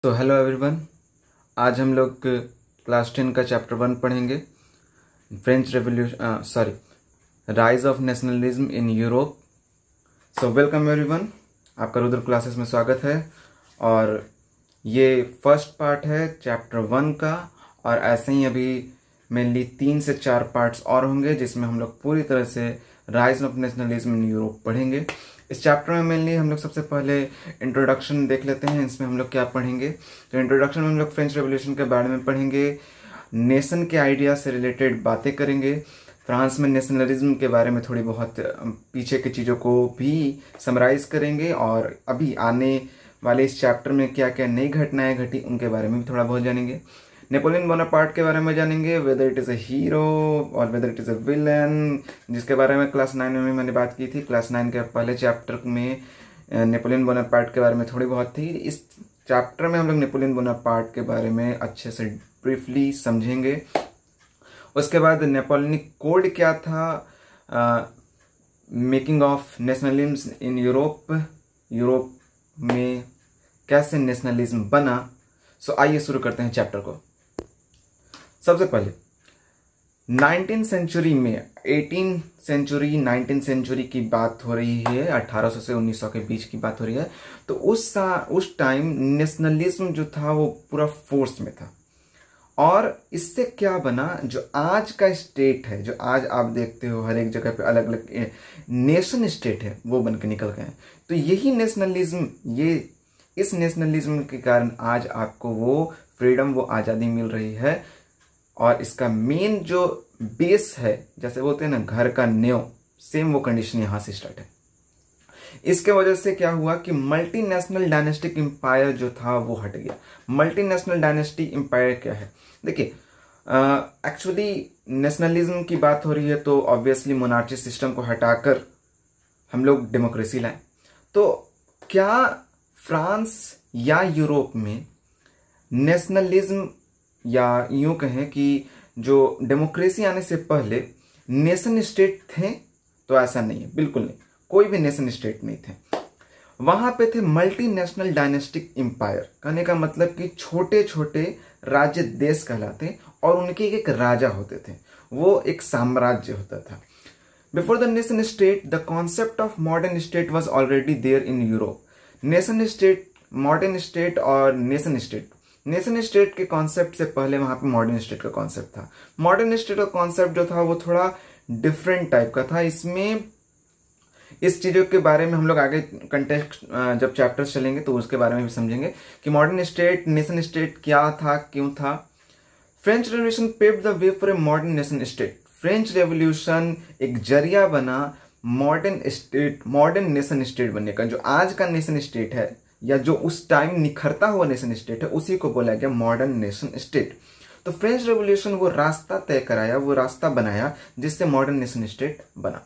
तो hello everyone, आज हम लोग क्लास 10 का चैप्टर 1 पढ़ेंगे। French revolution rise of nationalism in Europe. So welcome everyone, आपका रुद्र क्लासेस में स्वागत है। और ये फर्स्ट पार्ट है चैप्टर 1 का, और ऐसे ही अभी मेनली 3 से 4 पार्ट्स और होंगे जिसमें हम लोग पूरी तरह से rise of nationalism in Europe पढ़ेंगे। इस चैप्टर में मेनली हम लोग सबसे पहले इंट्रोडक्शन देख लेते हैं। इसमें हम लोग क्या पढ़ेंगे, तो इंट्रोडक्शन में हम लोग फ्रेंच रेवोल्यूशन के बारे में पढ़ेंगे, नेशन के आइडिया से रिलेटेड बातें करेंगे, फ्रांस में नेशनलिज्म के बारे में थोड़ी बहुत पीछे की चीज़ों को भी समराइज करेंगे, और अभी आने वाले इस चैप्टर में क्या क्या नई घटनाएं घटी उनके बारे में भी थोड़ा बहुत जानेंगे। नेपोलियन बोनापार्ट के बारे में जानेंगे, whether it is a hero और whether it is a villain, जिसके बारे में क्लास 9 में मैंने बात की थी। क्लास 9 के पहले चैप्टर में नेपोलियन बोनापार्ट के बारे में थोड़ी बहुत थी। इस चैप्टर में हम लोग नेपोलियन बोनापार्ट के बारे में अच्छे से ब्रीफली समझेंगे। उसके बाद नेपोलियनिक कोड क्या था, making of nationalism in Europe में कैसे नेशनलिज्म बना। सो आइए शुरू करते हैं चैप्टर को। सबसे पहले 19th सेंचुरी में 18th सेंचुरी 19th सेंचुरी की बात हो रही है, 1800 से 1900 के बीच की बात हो रही है। तो उस टाइम नेशनलिज्म जो था वो पूरा फोर्स में था, और इससे क्या बना, जो आज का स्टेट है, जो आज आप देखते हो हर एक जगह पे अलग अलग नेशन स्टेट है, वो बन के निकल गए हैं। तो यही नेशनलिज्म, इस नेशनलिज्म के कारण आज आपको वो फ्रीडम, वो आज़ादी मिल रही है। और इसका मेन जो बेस है, जैसे बोलते हैं ना घर का नींव, सेम वो कंडीशन यहाँ से स्टार्ट है। इसके वजह से क्या हुआ कि मल्टीनेशनल डायनेस्टिक एम्पायर जो था वो हट गया। मल्टीनेशनल डायनेस्टिक एम्पायर क्या है, देखिए एक्चुअली नेशनलिज्म की बात हो रही है तो ऑब्वियसली मोनार्ची सिस्टम को हटाकर हम लोग डेमोक्रेसी लाए। तो क्या फ्रांस या यूरोप में नेशनलिज्म, या यूं कहें कि जो डेमोक्रेसी आने से पहले नेशन स्टेट थे? तो ऐसा नहीं है, बिल्कुल नहीं, कोई भी नेशन स्टेट नहीं थे। वहां पे थे मल्टीनेशनल डायनेस्टिक एम्पायर। कहने का मतलब कि छोटे छोटे राज्य देश कहलाते, और उनके एक राजा होते थे, वो एक साम्राज्य होता था। Before the nation state the concept of modern state was already there in Europe. Nation state, modern state और नेशन स्टेट के कॉन्सेप्ट से पहले वहां पे मॉडर्न स्टेट का कॉन्सेप्ट था। मॉडर्न स्टेट का कॉन्सेप्ट जो था वो थोड़ा डिफरेंट टाइप का था। इसमें इस चीजों के बारे में हम लोग आगे कंटेक्स्ट जब चैप्टर्स चलेंगे तो उसके बारे में भी समझेंगे कि मॉडर्न स्टेट, नेशन स्टेट क्या था, क्यों था। French revolution paved the way for a modern nation state. French revolution एक जरिया बना मॉडर्न नेशन स्टेट बनने का। जो आज का नेशन स्टेट है, या जो उस टाइम निखरता हुआ नेशन स्टेट है, उसी को बोला गया मॉडर्न नेशन स्टेट। तो फ्रेंच रेवोल्यूशन वो रास्ता तय कराया, वो रास्ता बनाया जिससे मॉडर्न नेशन स्टेट बना।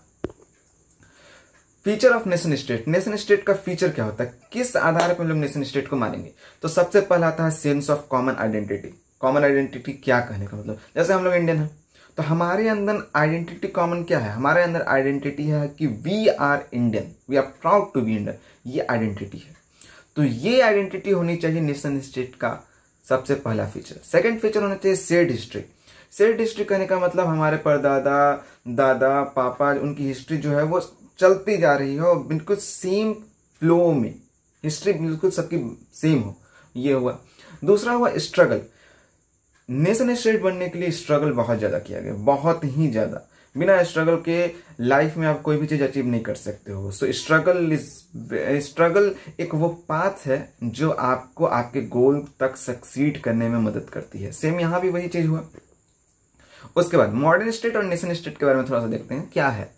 Feature of nation state. Nation state का फीचर क्या होता है, किस आधार पर हम लोग नेशन स्टेट को मानेंगे? तो सबसे पहला आता है sense of common identity. Common identity क्या कहने का मतलब, जैसे हम लोग इंडियन हैं तो हमारे अंदर आइडेंटिटी कॉमन क्या है? हमारे अंदर आइडेंटिटी है कि we are Indian, we are proud to be Indian, ये आइडेंटिटी है। तो ये आइडेंटिटी होनी चाहिए नेशन स्टेट का सबसे पहला फीचर। सेकंड फीचर होना चाहिए शेयर्ड हिस्ट्री। शेयर्ड हिस्ट्री कहने का मतलब हमारे परदादा, दादा, पापा, उनकी हिस्ट्री जो है वो चलती जा रही है और बिल्कुल सेम फ्लो में हिस्ट्री बिल्कुल सबकी सेम हो, ये हुआ। दूसरा हुआ स्ट्रगल। नेशन स्टेट बनने के लिए स्ट्रगल बहुत ज्यादा किया गया, बहुत ही ज्यादा। बिना स्ट्रगल के लाइफ में आप कोई भी चीज अचीव नहीं कर सकते हो। सो स्ट्रगल एक वो पाथ है जो आपको आपके गोल तक सक्सीड करने में मदद करती है। सेम यहां भी वही चीज हुआ। उसके बाद मॉडर्न स्टेट और नेशन स्टेट के बारे में थोड़ा सा देखते हैं क्या है।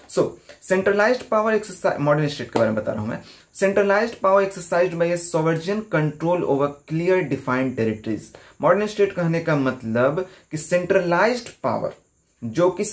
Centralised power exercise, modern state के बारे में बता रहा हूं मैं। Centralised power exercised by a sovereign control over clear defined territories. Modern state कहने का मतलब कि सेंट्रलाइज्ड पावर जो कि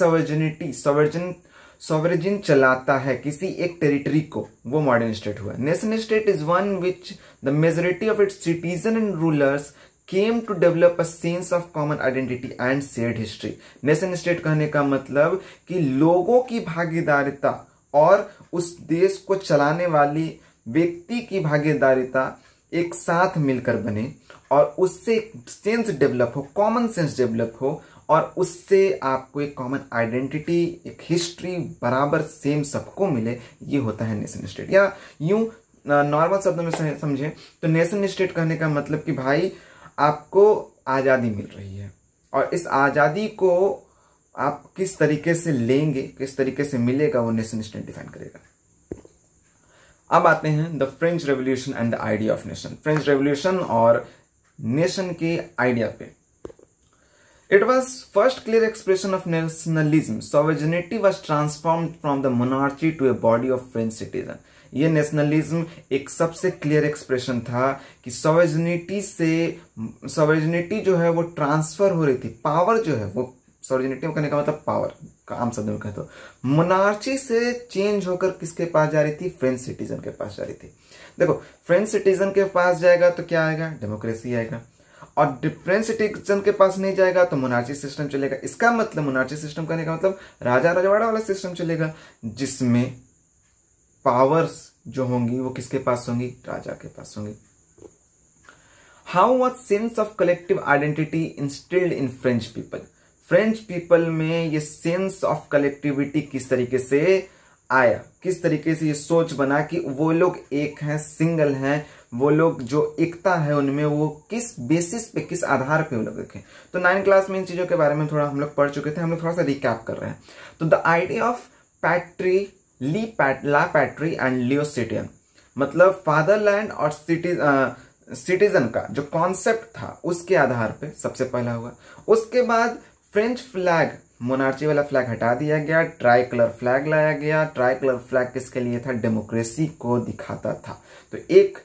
सॉवरेजिन चलाता है किसी एक टेरिटरी को, वो मॉडर्न स्टेट हुआ। Nation state is one which the majority of its citizen and rulers came to develop a sense of common identity and shared history. Nation state कहने का मतलब कि लोगों की भागीदारिता और उस देश को चलाने वाली व्यक्ति की भागीदारिता एक साथ मिलकर बने और उससे सेंस डेवलप हो, कॉमन सेंस डेवलप हो, और उससे आपको एक कॉमन आइडेंटिटी, एक हिस्ट्री बराबर सेम सबको मिले, ये होता है नेशन स्टेट। या यूं नॉर्मल शब्दों में समझें तो नेशन स्टेट कहने का मतलब कि भाई आपको आज़ादी मिल रही है और इस आज़ादी को आप किस तरीके से लेंगे, किस तरीके से मिलेगा, वो नेशन स्टेट डिफाइन करेगा। अब आते हैं the French revolution and the idea of nation. French revolution और नेशन के आइडिया पे। It was first clear expression of nationalism. Sovereignty was transformed from the monarchy to a body of French citizen. ये nationalism एक सबसे clear expression था कि sovereignty जो है वो ट्रांसफर हो रही थी। पावर जो है वो, सॉवरेनिटी कहने का मतलब पावर का आम शब्द में कहे तो, मोनार्ची से चेंज होकर किसके पास जा रही थी? फ्रेंच सिटीजन के पास जा रही थी। देखो, फ्रेंच सिटीजन के पास जाएगा तो क्या आएगा? डेमोक्रेसी आएगा। और फ्रेंच सिटीजन के पास नहीं जाएगा तो मोनार्ची सिस्टम चलेगा। इसका मतलब मोनार्ची सिस्टम करने का मतलब राजा रजवाड़ा वाला सिस्टम चलेगा, जिसमें पावर्स जो होंगी वो किसके पास होंगी? राजा के पास होंगी। How was sense of collective identity instilled in French people? French people में ये सेंस ऑफ कलेक्टिविटी किस तरीके से आया, किस तरीके से ये सोच बना कि वो लोग एक हैं, सिंगल हैं, वो लोग जो एकता है उनमें, वो किस बेसिस पे, किस आधार पे वो लोग देखें। तो 9th क्लास में इन चीजों के बारे में थोड़ा हम लोग पढ़ चुके थे, हम लोग थोड़ा सा रिकैप कर रहे हैं। तो the idea of patrie, la patrie and le citoyen, मतलब फादरलैंड और सिटीजन का जो कॉन्सेप्ट था उसके आधार पे सबसे पहला हुआ। उसके बाद फ्रेंच फ्लैग, मोनार्ची वाला फ्लैग हटा दिया गया, ट्राई कलर फ्लैग लाया गया। ट्राई कलर फ्लैग किसके लिए था? डेमोक्रेसी को दिखाता था। तो एक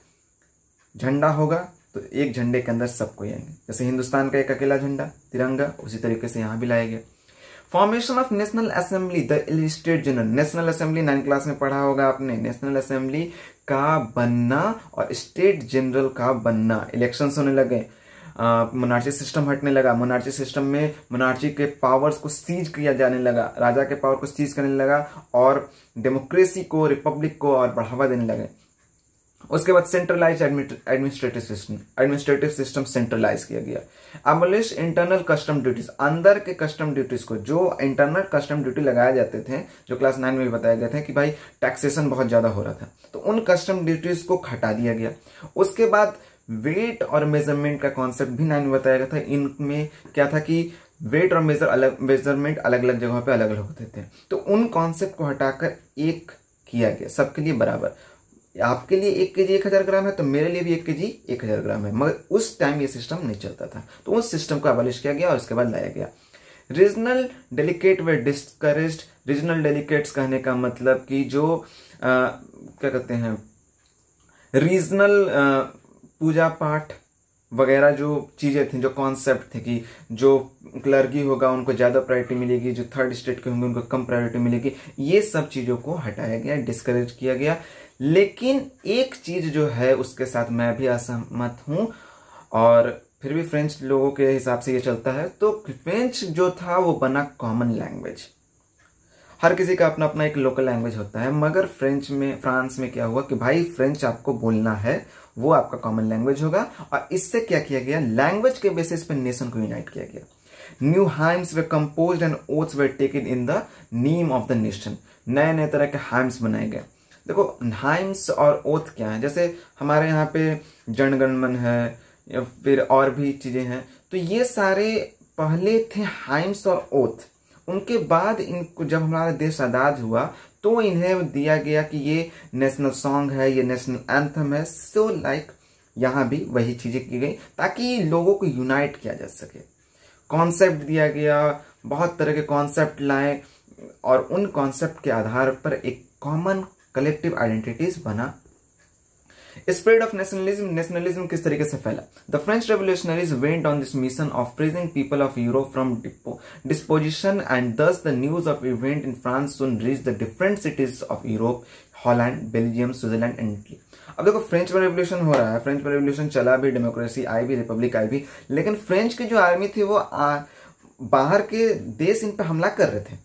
झंडा होगा तो एक झंडे के अंदर सब कोई आएंगे, जैसे हिंदुस्तान का एक अकेला झंडा तिरंगा, उसी तरीके से यहां भी लाया गया। Formation of national assembly, the state general. National assembly 9th class में पढ़ा होगा आपने। नेशनल असेंबली का बनना और स्टेट जनरल का बनना, इलेक्शंस होने लगे, मोनार्ची सिस्टम हटने लगा। मोनार्ची सिस्टम में मोनार्ची के पावर्स को सीज किया जाने लगा, राजा के पावर को सीज करने लगा और डेमोक्रेसी को, रिपब्लिक को और बढ़ावा देने लगे। उसके बाद सेंट्रलाइज एडमिनिस्ट्रेटिव सिस्टम सेंट्रलाइज किया गया। अबलिश इंटरनल कस्टम ड्यूटीज, अंदर के कस्टम ड्यूटीज को, जो इंटरनल कस्टम ड्यूटी लगाए जाते थे, जो क्लास 9 में भी बताया गया था कि भाई टैक्सेशन बहुत ज्यादा हो रहा था, तो उन कस्टम ड्यूटीज को हटा दिया गया। उसके बाद वेट और मेजरमेंट का कॉन्सेप्ट भी 9 में बताया गया था। इनमें क्या था कि वेट और मेजरमेंट अलग अलग जगहों पे अलग अलग होते थे, तो उन कॉन्सेप्ट को हटाकर एक किया गया, सबके लिए बराबर। आपके लिए 1 kg 1000 ग्राम है तो मेरे लिए भी 1 kg 1000 ग्राम है, मगर उस टाइम ये सिस्टम नहीं चलता था, तो उस सिस्टम को अबॉलिश किया गया और उसके बाद लाया गया। रीजनल डेलीकेट वे डिस्करेज्ड। रीजनल डेलीकेट्स कहने का मतलब कि जो क्या कहते हैं, रीजनल पूजा पाठ वगैरह जो चीजें थी, जो कॉन्सेप्ट थे कि जो क्लर्गी होगा उनको ज्यादा प्रायोरिटी मिलेगी, जो थर्ड स्टेट के होंगे उनको कम प्रायोरिटी मिलेगी, ये सब चीजों को हटाया गया, डिस्करेज किया गया। लेकिन एक चीज जो है उसके साथ मैं भी असहमत हूं, और फिर भी फ्रेंच लोगों के हिसाब से ये चलता है। तो फ्रेंच जो था वो बना कॉमन लैंग्वेज, हर किसी का अपना अपना एक लोकल लैंग्वेज होता है, मगर फ्रांस में क्या हुआ कि भाई फ्रेंच आपको बोलना है, वो आपका कॉमन लैंग्वेज होगा। और इससे क्या किया गया? लैंग्वेज के बेसिस पे नेशन को यूनाइट किया गया। New hymns way composed and oaths way taken in the name of the nation. नए नए तरह के हाइम्स बनाए गए। देखो, हाइम्स और ओथ क्या है, जैसे हमारे यहाँ पे जनगणमन है या फिर और भी चीजें हैं, तो ये सारे पहले थे हाइम्स और ओथ। उनके बाद इनको जब हमारा देश आजाद हुआ तो इन्हें दिया गया कि ये नेशनल सॉन्ग है, ये नेशनल एंथम है। सो लाइक यहाँ भी वही चीजें की गई ताकि लोगों को यूनाइट किया जा सके। कॉन्सेप्ट दिया गया, बहुत तरह के कॉन्सेप्ट लाए और उन कॉन्सेप्ट के आधार पर एक कॉमन कलेक्टिव आइडेंटिटीज बना। Spread of nationalism. नेशनलिज्म किस तरीके से फैला? The French revolutionaries went on this mission of freeing people of Europe from disposition and thus the news of event in France soon reach the different cities of Europe, Holland, Belgium, Switzerland and Italy. अब देखो, French revolution हो रहा है, French revolution चला भी, democracy आई भी, Republic आई भी, लेकिन फ्रेंच की जो आर्मी थी वो बाहर के देश इन पर हमला कर रहे थे।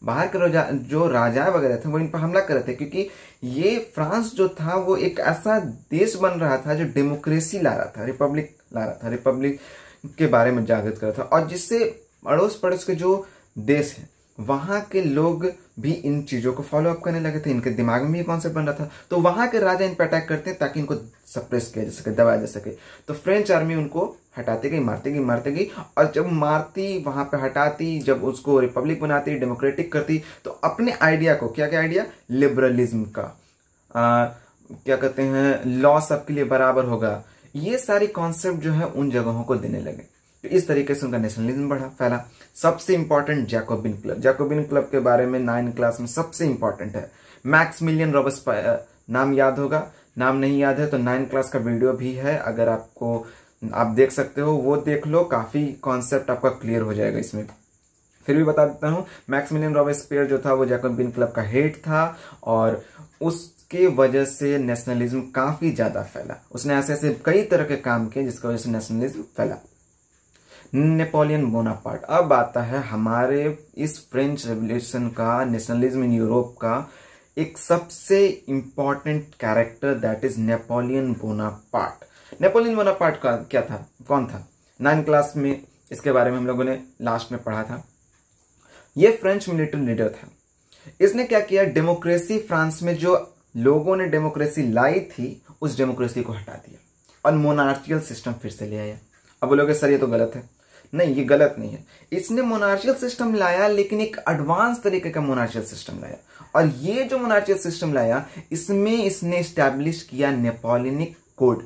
बाहर के जो राजा वगैरह थे वो इन पर हमला कर रहे थे, क्योंकि ये फ्रांस जो था वो एक ऐसा देश बन रहा था जो डेमोक्रेसी ला रहा था, रिपब्लिक ला रहा था, रिपब्लिक के बारे में जागृत कर रहा था, और जिससे अड़ोस पड़ोस के जो देश है वहां के लोग भी इन चीजों को फॉलो अप करने लगे थे, इनके दिमाग में भी कॉन्सेप्ट बन रहा था। तो वहां के राजा इन पर अटैक करते हैं ताकि इनको सप्रेस किया जा सके, दबाया जा सके। तो फ्रेंच आर्मी उनको हटाती गई, मारती गई, और जब मारती, वहां पे हटाती, जब उसको रिपब्लिक बनाती, डेमोक्रेटिक करती, तो अपने आइडिया को, क्या क्या आइडिया, लिबरलिज्म का, क्या कहते हैं, लॉ सबके लिए बराबर होगा, ये सारी कॉन्सेप्ट जो है उन जगहों को देने लगे। तो इस तरीके से उनका नेशनलिज्म बढ़ा, फैला। सबसे important Jacobin club, Jacobin club के बारे में 9 क्लास में सबसे इंपॉर्टेंट है मैक्सिमिलियन रॉबेस्पियर, नाम याद होगा, नाम नहीं याद है तो 9 क्लास का वीडियो भी है, अगर आपको, आप देख सकते हो, वो देख लो, काफी कॉन्सेप्ट आपका क्लियर हो जाएगा इसमें। फिर भी बता देता हूं, मैक्सिमिलियन रॉबेस्पियर जो था वो जैकोबिन क्लब का हेड था, और उसके वजह से नेशनलिज्म काफी ज्यादा फैला। उसने ऐसे ऐसे कई तरह के काम किए जिसकी वजह से नेशनलिज्म फैला। नेपोलियन बोनापार्ट, अब आता है हमारे इस फ्रेंच रेवोल्यूशन का, नेशनलिज्म इन यूरोप का एक सबसे important character, that is Napoleon Bonaparte. Napoleon Bonaparte का क्या था, कौन था? 9 क्लास में इसके बारे में हम लोगों ने लास्ट में पढ़ा था। ये फ्रेंच मिलिट्री लीडर था। इसने क्या किया, डेमोक्रेसी, फ्रांस में जो लोगों ने डेमोक्रेसी लाई थी उस डेमोक्रेसी को हटा दिया और मोनार्चियल सिस्टम फिर से ले आया। अब बोलोगे सर ये तो गलत है। नहीं, ये गलत नहीं है। इसने मोनार्चियल सिस्टम लाया, लेकिन एक एडवांस तरीके का मोनार्चियल सिस्टम लाया, और ये जो मोनार्चियल सिस्टम लाया इसमें इसने स्टैब्लिश किया नेपोलियनिक कोड।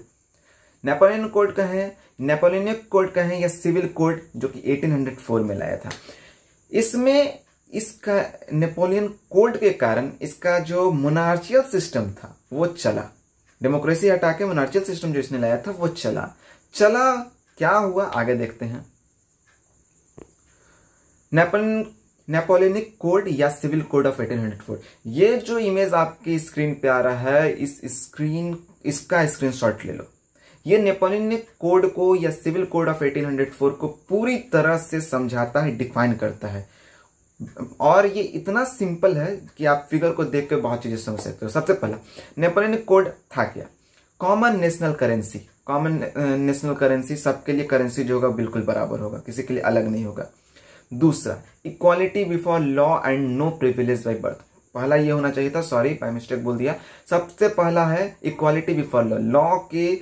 नेपोलियन कोड का है, नेपोलियनिक कोड का है या सिविल कोड, जो कि 1804 में लाया था। इसमें इसका नेपोलियन कोड के कारण इसका जो मोनार्चियल सिस्टम था वो चला। डेमोक्रेसी हटा के मोनार्चियल सिस्टम जो इसने लाया था वो चला। क्या हुआ आगे देखते हैं। नेपोलियनिक कोड या सिविल कोड ऑफ 1804, ये जो इमेज आपकी स्क्रीन पे आ रहा है, इसका स्क्रीनशॉट ले लो। ये नेपोलियनिक कोड को या सिविल कोड ऑफ 1804 को पूरी तरह से समझाता है, डिफाइन करता है, और ये इतना सिंपल है कि आप फिगर को देख के बहुत चीजें समझ सकते हो। सबसे पहला नेपोलियनिक कोड था क्या? Common national currency. Common national currency, सबके लिए करेंसी जो होगा बिल्कुल बराबर होगा, किसी के लिए अलग नहीं होगा। दूसरा, equality before law and no privilege by birth. पहला ये होना चाहिए था, सॉरी बाय मिस्टेक बोल दिया। सबसे पहला है इक्वालिटी बिफोर लॉ, लॉ के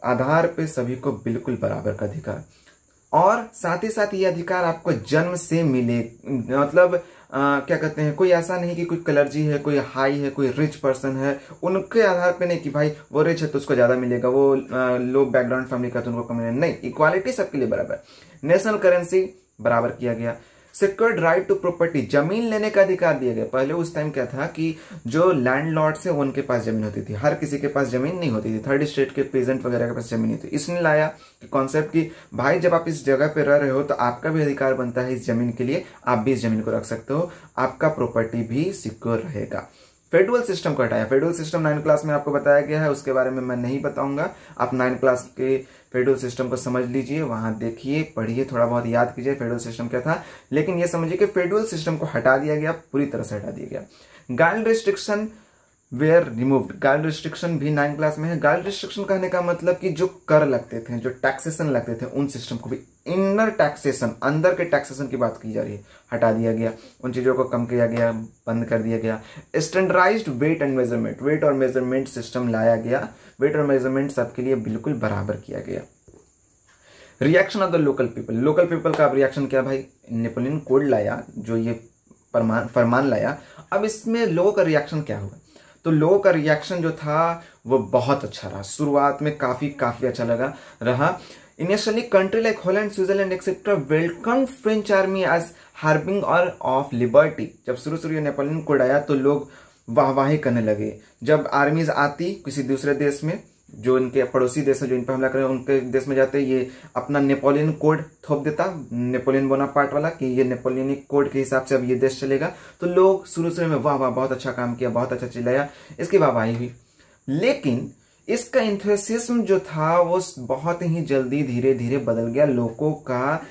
आधार पे सभी को बिल्कुल बराबर का अधिकार, और साथ ही साथ ये अधिकार आपको जन्म से मिले। मतलब क्या कहते हैं, कोई ऐसा नहीं कि कोई कलर्जी है, कोई हाई है, कोई रिच पर्सन है, उनके आधार पे नहीं कि भाई वो रिच है तो उसको ज्यादा मिलेगा, वो लो बैकग्राउंड फैमिली का तो उनको कम मिलेगा। नहीं, इक्वालिटी सबके लिए बराबर। नेशनल करेंसी बराबर किया गया। सिक्योर्ड राइट टू प्रॉपर्टी, जमीन लेने का अधिकार दिया गया। पहले उस टाइम क्या था कि जो लैंडलॉर्ड्स है उनके पास जमीन होती थी, हर किसी के पास जमीन नहीं होती थी, थर्ड स्टेट के पेजेंट वगैरह के पास जमीन नहीं थी। इसने लाया कि कॉन्सेप्ट कि भाई जब आप इस जगह पे रह रहे हो तो आपका भी अधिकार बनता है इस जमीन के लिए, आप भी इस जमीन को रख सकते हो, आपका प्रॉपर्टी भी सिक्योर रहेगा। फेडरल सिस्टम को हटाया। फेडरल सिस्टम 9 क्लास में आपको बताया गया है, उसके बारे में मैं नहीं बताऊंगा। आप 9 क्लास के फेडरल सिस्टम को समझ लीजिए, वहां देखिए, पढ़िए, थोड़ा बहुत याद कीजिए फेडरल सिस्टम क्या था। लेकिन ये समझिए कि फेडरल सिस्टम को हटा दिया गया, पूरी तरह से हटा दिया गया। Guide restriction were removed. Guide restriction भी 9 क्लास में है। गाइड रिस्ट्रिक्शन कहने का मतलब कि जो कर लगते थे, जो टैक्सेशन लगते थे, उन सिस्टम को भी, इनर टैक्सेशन, अंदर के टैक्सेशन की बात की जा रही है, हटा दिया गया। उन चीजों को कम किया गया, बंद कर दिया गया। Standardized weight and measurement, weight और मेजरमेंट सिस्टम लाया गया। वेट और मेजरमेंट सबके लिए बिल्कुल बराबर किया गया। Reaction of the local people. Local people का अब रिएक्शन क्या भाई? नेपोलियन कोड लाया, जो ये फरमान लाया, अब इसमें लोगों का रिएक्शन क्या हुआ? तो लोगों का रिएक्शन जो था वो बहुत अच्छा रहा। शुरुआत में काफी अच्छा रहा। Initially country like Holland, Switzerland etcetera welcome French army as harbinger of liberty. जब शुरू नेपोलियन कोड आया तो लोग वाहवाही करने लगे। जब आर्मीज आती किसी दूसरे देश में, जो इनके पड़ोसी देश है जो इन पर हमला करे, उनके देश में जाते ये अपना नेपोलियन कोड थोप देता, नेपोलियन बोनापार्ट वाला, कि ये नेपोलियनिक कोड के हिसाब से अब ये देश चलेगा। तो लोग शुरू में वाह बहुत अच्छा काम किया, बहुत अच्छा चिल्लाया, इसकी वाहवाही हुई। लेकिन इसका इंथुसियाज्म जो था वो बहुत ही जल्दी धीरे धीरे बदल गया। लोगों का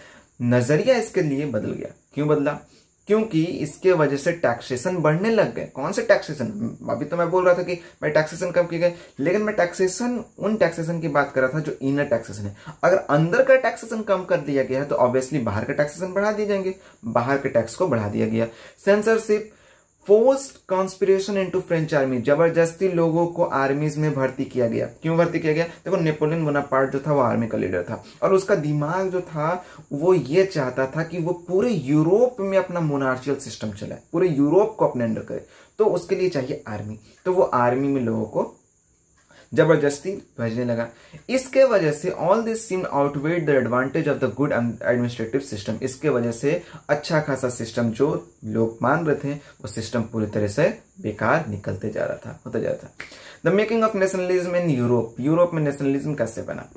नजरिया इसके लिए बदल गया। क्यों बदला? क्योंकि इसके वजह से टैक्सेशन बढ़ने लग गए। कौन से टैक्सेशन? अभी तो मैं बोल रहा था कि भाई टैक्सेशन कब किए गए, लेकिन मैं उन टैक्सेशन की बात कर रहा था जो इनर टैक्सेशन है। अगर अंदर का टैक्सेशन कम कर दिया गया है तो ऑब्वियसली बाहर का टैक्सेशन बढ़ा दिए जाएंगे, बाहर के टैक्स को बढ़ा दिया गया। Censorship, forced conscription into French army, जबरदस्ती लोगों को आर्मीज में भर्ती किया गया। क्यों भर्ती किया गया? देखो, नेपोलियन बोनापार्ट जो था वो आर्मी का लीडर था और उसका दिमाग जो था वो ये चाहता था कि वो पूरे यूरोप में अपना मोनार्चियल सिस्टम चलाए, पूरे यूरोप को अपने अंडर करे। तो उसके लिए चाहिए आर्मी, तो वो आर्मी में लोगों को जबरदस्ती भेजने लगा। इसके वजह से all this seem outweighed the advantage of the good administrative system. इसके वजह से अच्छा खासा सिस्टम जो लोग मान रहे थे वो सिस्टम पूरी तरह से बेकार निकलते जा रहा था, होता जा रहा था। The making of nationalism in Europe, Europe में नेशनलिज्म कैसे बना?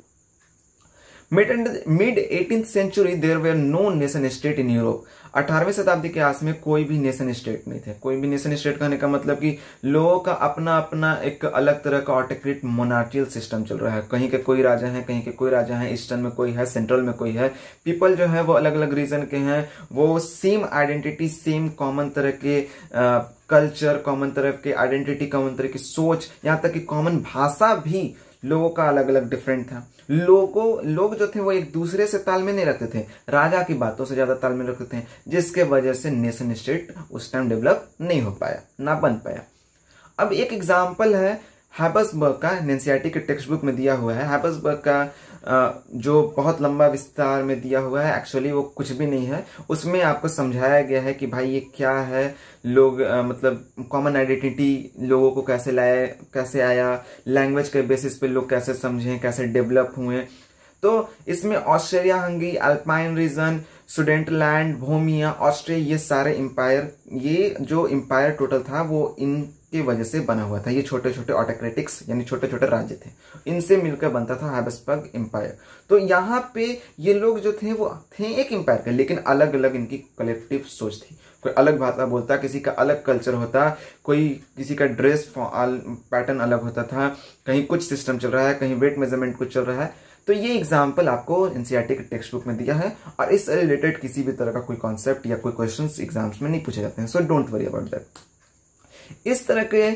Mid 18th century there were no nation state in Europe. 18वीं शताब्दी के आस में कोई भी नेशन स्टेट नहीं थे। कोई भी नेशन स्टेट कहने का मतलब कि लोगों का अपना अपना एक अलग तरह का ऑटोक्रेट मोनार्चियल सिस्टम चल रहा है। कहीं के कोई राजा है, कहीं के कोई राजा है, ईस्टर्न में कोई है, सेंट्रल में कोई है। पीपल जो है वो अलग अलग रीजन के हैं, वो सेम आइडेंटिटी, सेम कॉमन तरह के कल्चर, कॉमन तरह के आइडेंटिटी, कॉमन तरह की सोच, यहाँ तक कि कॉमन भाषा भी लोगों का अलग अलग डिफरेंट था। लोग जो थे वो एक दूसरे से तालमेल नहीं रखते थे, राजा की बातों से ज्यादा तालमेल रखते थे, जिसके वजह से नेशन स्टेट उस टाइम डेवलप नहीं हो पाया, ना बन पाया। अब एक एग्जाम्पल है हैबसबर्ग का, एनसीईआरटी के टेक्स्ट बुक में दिया हुआ है। हैबसबर्ग का जो बहुत लंबा विस्तार में दिया हुआ है, एक्चुअली वो कुछ भी नहीं है। उसमें आपको समझाया गया है कि भाई ये क्या है, लोग मतलब कॉमन आइडेंटिटी लोगों को कैसे लाए, कैसे आया, लैंग्वेज के बेसिस पे लोग कैसे समझे, कैसे डेवलप हुए। तो इसमें Australia, Hungary, Alpine region, Sudetenland, Bohemia, Austria, ये सारे इंपायर, ये जो इंपायर टोटल था वो इनकी वजह से बना हुआ था। ये छोटे छोटे ऑटोक्रेटिक्स यानी छोटे छोटे राज्य थे, इनसे मिलकर बनता था हैबसबर्ग इंपायर। तो यहाँ पे ये लोग जो थे वो थे एक इंपायर के, लेकिन अलग अलग इनकी कलेक्टिव सोच थी। कोई अलग भाषा बोलता, किसी का अलग कल्चर होता, कोई किसी का ड्रेस पैटर्न अलग होता था, कहीं कुछ सिस्टम चल रहा है, कहीं वेट मेजरमेंट कुछ चल रहा है। तो ये एग्जाम्पल आपको एनसीईआरटी के टेक्स्ट बुक में दिया है और इससे रिलेटेड किसी भी तरह का कोई कॉन्सेप्ट या कोई क्वेश्चंस एग्जाम्स में नहीं पूछे जाते हैं, so don't worry about that. इस तरह के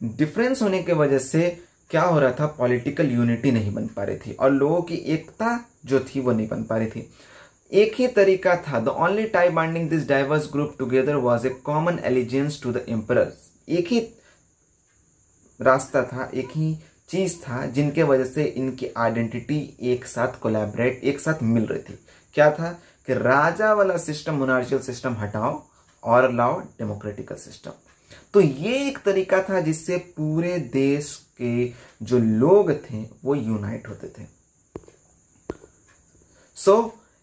डिफरेंस होने की वजह से क्या हो रहा था, पॉलिटिकल यूनिटी नहीं बन पा रही थी और लोगों की एकता जो थी वो नहीं बन पा रही थी। एक ही तरीका था, the only tie binding this diverse group together was a common allegiance to the emperor. एक ही रास्ता था, एक ही चीज था जिनके वजह से इनकी आइडेंटिटी एक साथ कोलैबोरेट, एक साथ मिल रही थी। क्या था कि राजा वाला सिस्टम, मोनार्चियल सिस्टम हटाओ और लाओ डेमोक्रेटिकल सिस्टम। तो ये एक तरीका था जिससे पूरे देश के जो लोग थे वो यूनाइट होते थे।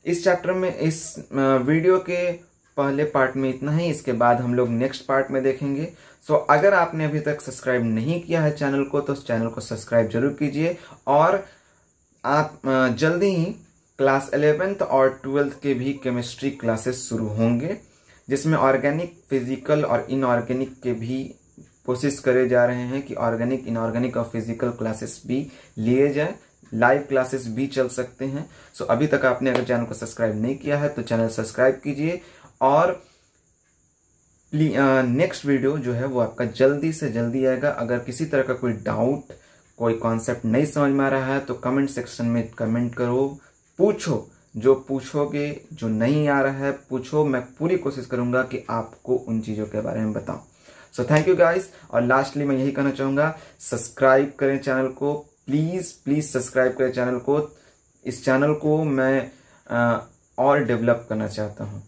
इस चैप्टर में, इस वीडियो के पहले पार्ट में इतना ही। इसके बाद हम लोग नेक्स्ट पार्ट में देखेंगे। अगर आपने अभी तक सब्सक्राइब नहीं किया है चैनल को तो चैनल को सब्सक्राइब जरूर कीजिए और आप जल्दी ही क्लास 11th और 12th के भी केमिस्ट्री क्लासेस शुरू होंगे, जिसमें ऑर्गेनिक, फिजिकल और इनऑर्गेनिक के भी कोशिश करे जा रहे हैं कि ऑर्गेनिक, इनऑर्गेनिक और फिजिकल क्लासेस भी लिए जाए, लाइव क्लासेस भी चल सकते हैं। अभी तक आपने अगर चैनल को सब्सक्राइब नहीं किया है तो चैनल सब्सक्राइब कीजिए और नेक्स्ट वीडियो जो है वो आपका जल्दी से जल्दी आएगा। अगर किसी तरह का कोई डाउट, कोई कॉन्सेप्ट नहीं समझ में आ रहा है तो कमेंट सेक्शन में कमेंट करो, पूछो, जो पूछोगे, जो नहीं आ रहा है पूछो, मैं पूरी कोशिश करूंगा कि आपको उन चीज़ों के बारे में बताऊं। Thank you guys. और लास्टली मैं यही कहना चाहूंगा, सब्सक्राइब करें चैनल को, प्लीज प्लीज सब्सक्राइब करें चैनल को। इस चैनल को मैं और डेवलप करना चाहता हूँ।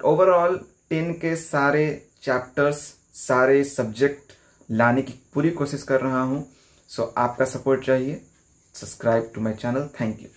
ओवरऑल 10 के सारे चैप्टर्स, सारे सब्जेक्ट लाने की पूरी कोशिश कर रहा हूँ। आपका सपोर्ट चाहिए। Subscribe to my channel. Thank you.